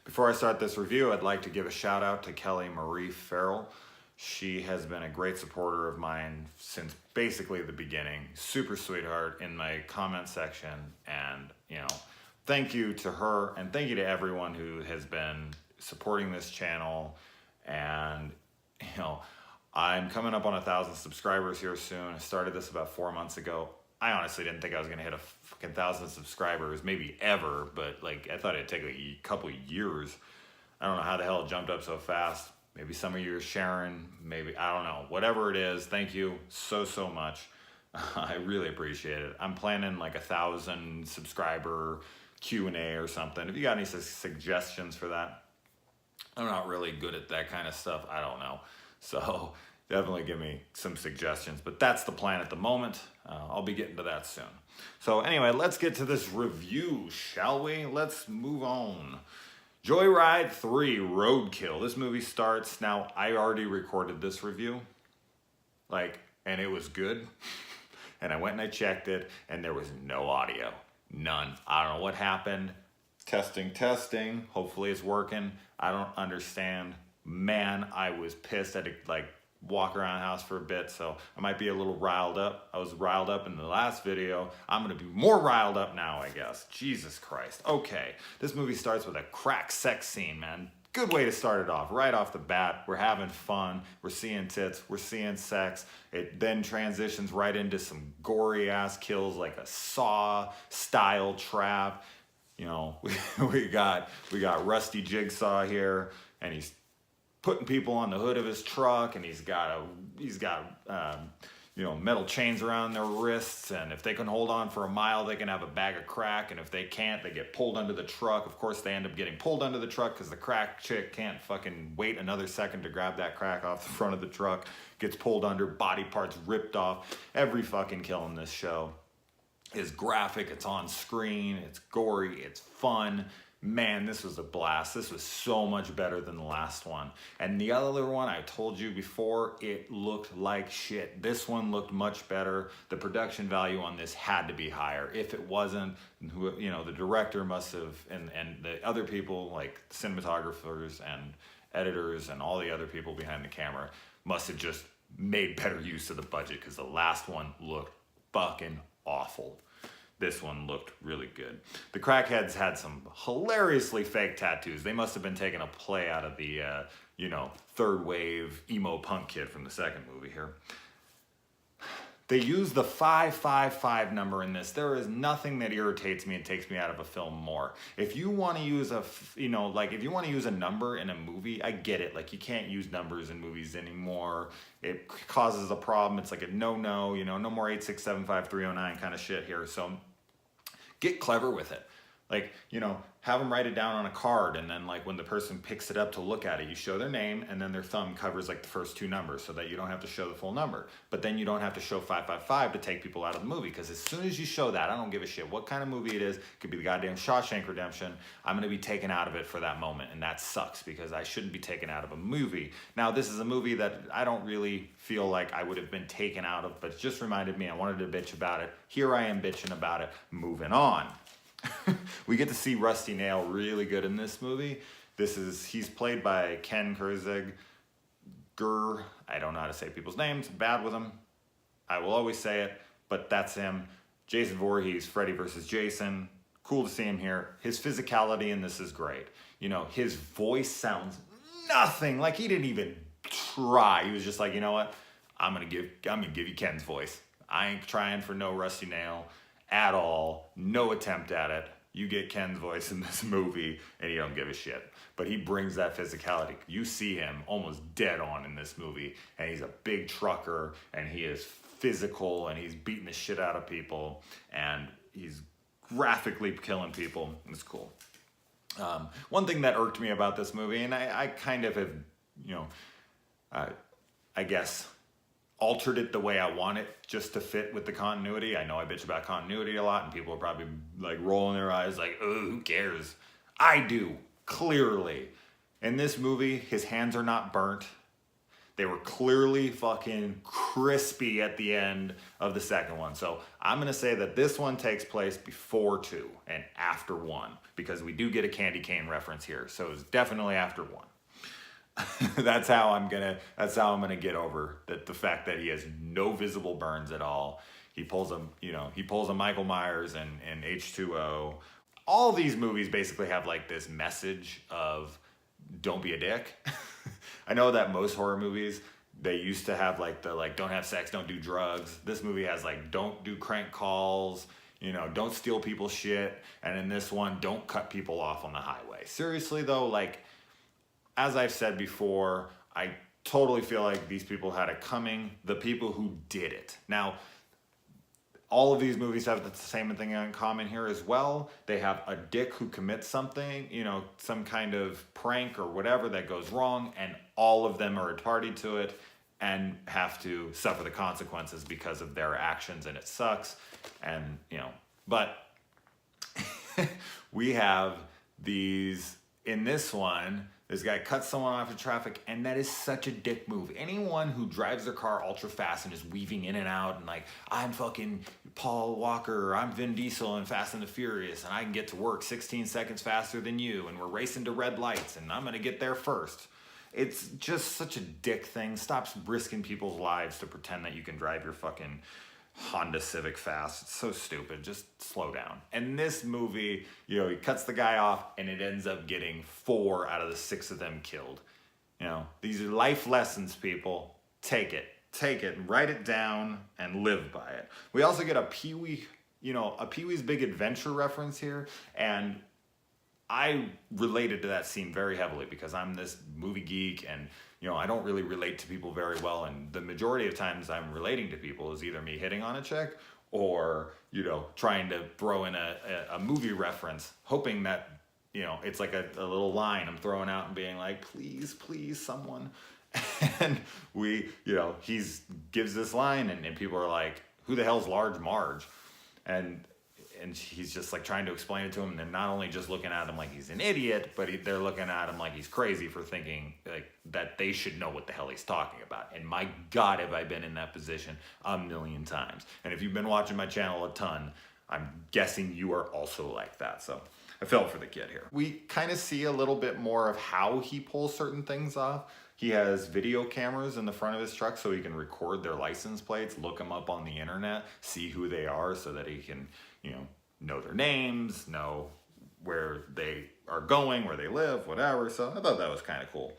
Before I start this review, I'd like to give a shout out to Kelly Marie Farrell. She has been a great supporter of mine since basically the beginning. Super sweetheart in my comment section. And, thank you to her and thank you to everyone who has been supporting this channel. And, I'm coming up on 1,000 subscribers here soon. I started this about 4 months ago. I honestly didn't think I was gonna hit a fucking 1,000 subscribers, maybe ever, but I thought it'd take a couple of years. I don't know how the hell it jumped up so fast. Maybe some of you are sharing, maybe, I don't know. Whatever it is, thank you so much. I really appreciate it. I'm planning like 1,000 subscriber Q&A or something. If you got any suggestions for that, I'm not really good at that kind of stuff. I don't know. So definitely give me some suggestions, but that's the plan at the moment. I'll be getting to that soon. So anyway, let's get to this review, shall we? Let's move on. Joyride 3 Roadkill. This movie starts, now I already recorded this review, and it was good. And I went and I checked it and there was no audio, none. I don't know what happened. Testing. Hopefully it's working. I don't understand. Man, I was pissed. I had to walk around the house for a bit, so I might be a little riled up. I was riled up in the last video. I'm gonna be more riled up now, I guess. Jesus Christ. Okay, this movie starts with a crack sex scene, man. Good way to start it off, right off the bat. We're having fun, we're seeing tits, we're seeing sex. It then transitions right into some gory ass kills like a Saw style trap. We got Rusty Jigsaw here, and he's putting people on the hood of his truck, and he's got metal chains around their wrists, and if they can hold on for a mile, they can have a bag of crack, and if they can't, they get pulled under the truck. Of course, they end up getting pulled under the truck because the crack chick can't fucking wait another second to grab that crack off the front of the truck. Gets pulled under, body parts ripped off. Every fucking kill in this show is graphic, it's on screen, it's gory, it's fun. Man, this was a blast. This was so much better than the last one. And the other one, I told you before, it looked like shit. This one looked much better. The production value on this had to be higher. If it wasn't, the director must have, and the other people, like cinematographers and editors and all the other people behind the camera, must have just made better use of the budget, because the last one looked fucking awful. This one looked really good. The crackheads had some hilariously fake tattoos. They must have been taking a play out of the, third wave emo punk kid from the second movie here. They use the 555 number in this. There is nothing that irritates me and takes me out of a film more. If you want to use if you want to use a number in a movie, I get it. You can't use numbers in movies anymore. It causes a problem. It's like a no more 8675309 kind of shit here. So get clever with it. Have them write it down on a card, and then when the person picks it up to look at it, you show their name, and then their thumb covers the first two numbers so that you don't have to show the full number. But then you don't have to show 555 to take people out of the movie, because as soon as you show that, I don't give a shit what kind of movie it is. It could be the goddamn Shawshank Redemption. I'm gonna be taken out of it for that moment, and that sucks, because I shouldn't be taken out of a movie. Now, this is a movie that I don't really feel like I would have been taken out of, but it just reminded me I wanted to bitch about it. Here I am bitching about it. Moving on. We get to see Rusty Nail really good in this movie. He's played by Ken Kurzeg. I don't know how to say people's names. Bad with them. I will always say it, but that's him. Jason Voorhees, Freddy vs. Jason. Cool to see him here. His physicality in this is great. His voice sounds nothing like he didn't even try. He was just like, you know what? I'm gonna give you Ken's voice. I ain't trying for no Rusty Nail at all. No attempt at it. You get Ken's voice in this movie and you don't give a shit. But he brings that physicality. You see him almost dead on in this movie, and he's a big trucker, and he is physical, and he's beating the shit out of people, and he's graphically killing people. It's cool. One thing that irked me about this movie, and I kind of have, I guess, altered it the way I want it just to fit with the continuity. I know I bitch about continuity a lot, and people are probably rolling their eyes oh, who cares? I do, clearly. In this movie, his hands are not burnt. They were clearly fucking crispy at the end of the second one. So I'm going to say that this one takes place before 2 and after 1, because we do get a candy cane reference here. So it's definitely after 1. That's how I'm gonna get over the fact that he has no visible burns at all. He pulls a Michael Myers and H2O. All these movies basically have like this message of don't be a dick. I know that most horror movies, they used to have like don't have sex, don't do drugs. This movie has like don't do crank calls, don't steal people's shit. And in this one, don't cut people off on the highway. Seriously though, like, as I've said before, I totally feel like these people had it coming. The people who did it. Now, all of these movies have the same thing in common here as well. They have a dick who commits something, some kind of prank or whatever that goes wrong, and all of them are a party to it and have to suffer the consequences because of their actions, and it sucks. And, but we have these, in this one, this guy cuts someone off of traffic, and that is such a dick move. Anyone who drives their car ultra fast and is weaving in and out and like, I'm fucking Paul Walker, or I'm Vin Diesel in Fast and the Furious, and I can get to work 16 seconds faster than you, and we're racing to red lights, and I'm gonna get there first. It's just such a dick thing. Stop risking people's lives to pretend that you can drive your fucking Honda Civic fast. It's so stupid. Just slow down. And this movie, he cuts the guy off, and it ends up getting 4 out of the 6 of them killed. These are life lessons, people. Take it, write it down, and live by it. We also get a Pee-wee, a Pee-wee's Big Adventure reference here, and I related to that scene very heavily because I'm this movie geek, and I don't really relate to people very well, and the majority of times I'm relating to people is either me hitting on a chick or trying to throw in a movie reference, hoping that it's like a little line I'm throwing out and being like, please someone. And he gives this line, and people are like, who the hell's Large Marge? And he's just like trying to explain it to him, and they're not only just looking at him like he's an idiot, but they're looking at him like he's crazy for thinking like that they should know what the hell he's talking about. And my God, have I been in that position a million times. And if you've been watching my channel a ton, I'm guessing you are also like that. So I felt for the kid here. We kind of see a little bit more of how he pulls certain things off. He has video cameras in the front of his truck so he can record their license plates, look them up on the internet, see who they are so that he can, know their names, know where they are going, where they live, whatever. So I thought that was kind of cool.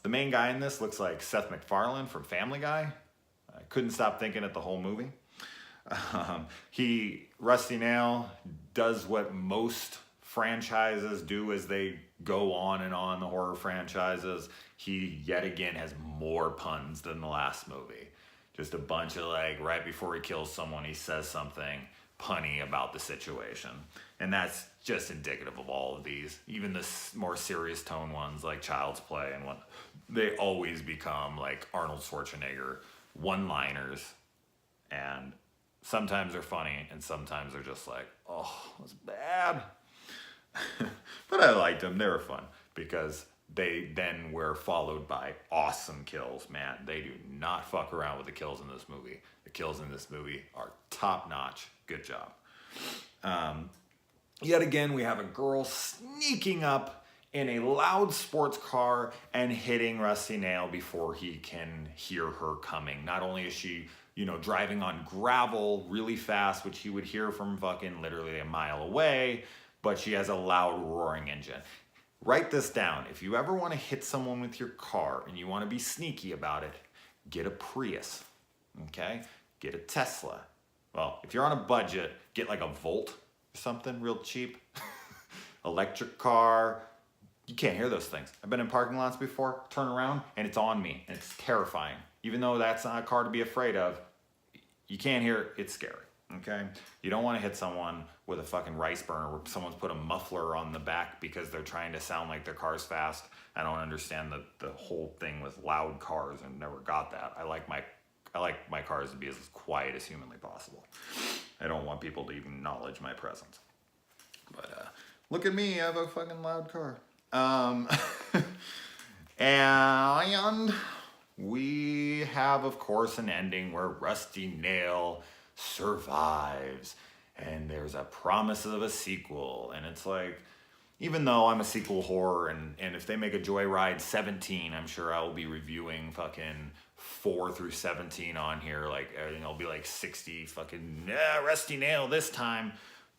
The main guy in this looks like Seth MacFarlane from Family Guy. I couldn't stop thinking it the whole movie. Rusty Nail does what most franchises do as they go on and on, the horror franchises. He yet again has more puns than the last movie. Just a bunch of like, right before he kills someone, he says something punny about the situation. And that's just indicative of all of these. Even the more serious tone ones like Child's Play and what, they always become like Arnold Schwarzenegger one-liners. And sometimes they're funny and sometimes they're just like, oh, that's bad. But I liked them. They were fun because they then were followed by awesome kills. Man, they do not fuck around with the kills in this movie. The kills in this movie are top notch. Good job. Yet again, we have a girl sneaking up in a loud sports car and hitting Rusty Nail before he can hear her coming. Not only is she, driving on gravel really fast, which he would hear from fucking literally a mile away, but she has a loud roaring engine. Write this down. If you ever want to hit someone with your car and you want to be sneaky about it, get a Prius, okay? Get a Tesla. Well, if you're on a budget, get like a Volt or something real cheap. Electric car. You can't hear those things. I've been in parking lots before, turn around, and it's on me, and it's terrifying. Even though that's not a car to be afraid of, you can't hear it, it's scary, okay? You don't want to hit someone with a fucking rice burner where someone's put a muffler on the back because they're trying to sound like their car's fast. I don't understand the whole thing with loud cars and never got that. I like my cars to be as quiet as humanly possible. I don't want people to even acknowledge my presence. But look at me, I have a fucking loud car. And we have, of course, an ending where Rusty Nail survives, and there's a promise of a sequel. And it's like, even though I'm a sequel whore, and if they make a Joyride 17, I'm sure I will be reviewing fucking 4 through 17 on here. Like, it'll be like 60 fucking, Rusty Nail this time,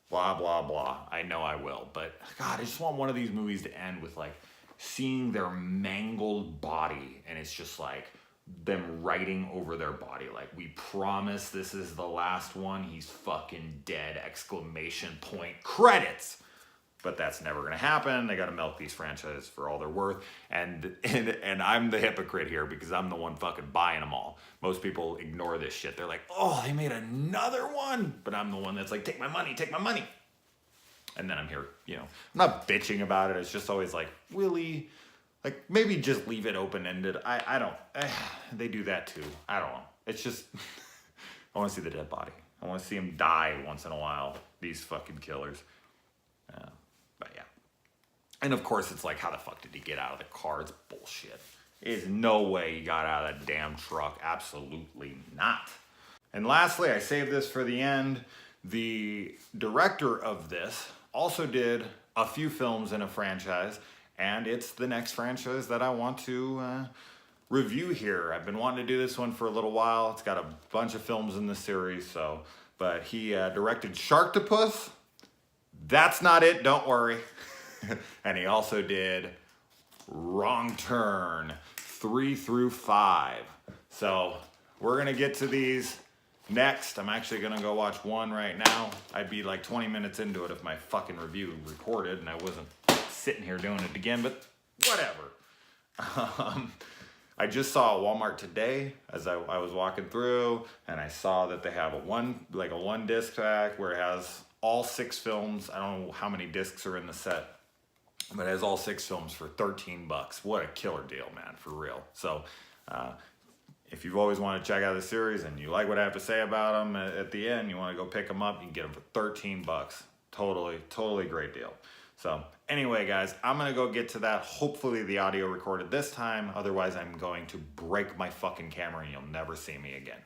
blah, blah, blah. I know I will. But, God, I just want one of these movies to end with, like, seeing their mangled body, and it's just like them writing over their body, like, we promise this is the last one, he's fucking dead, exclamation point, credits. But that's never gonna happen. They gotta milk these franchises for all they're worth, and I'm the hypocrite here because I'm the one fucking buying them all. Most people ignore this shit. They're like, oh, they made another one, but I'm the one that's like, take my money, take my money. And then I'm here, I'm not bitching about it. It's just always like, really? Like, maybe just leave it open-ended. I don't, they do that too. I don't know. It's just, I want to see the dead body. I want to see him die once in a while, these fucking killers. But yeah. And of course, it's like, how the fuck did he get out of the car? It's bullshit. There's no way he got out of that damn truck. Absolutely not. And lastly, I saved this for the end. The director of this also did a few films in a franchise, and it's the next franchise that I want to review here. I've been wanting to do this one for a little while. It's got a bunch of films in the series, but he directed Sharktopus. That's not it, don't worry. And he also did Wrong Turn 3 through 5. So we're gonna get to these next. I'm actually gonna go watch one right now. I'd be like 20 minutes into it if my fucking review recorded and I wasn't sitting here doing it again, but whatever. I just saw at Walmart today as I was walking through, and I saw that they have a one disc pack where it has all 6 films. I don't know how many discs are in the set, but it has all 6 films for $13. What a killer deal, man, for real. So if you've always wanted to check out the series and you like what I have to say about them at the end, you want to go pick them up, you can get them for $13. Totally great deal. So anyway, guys, I'm going to go get to that. Hopefully the audio recorded this time. Otherwise, I'm going to break my fucking camera and you'll never see me again.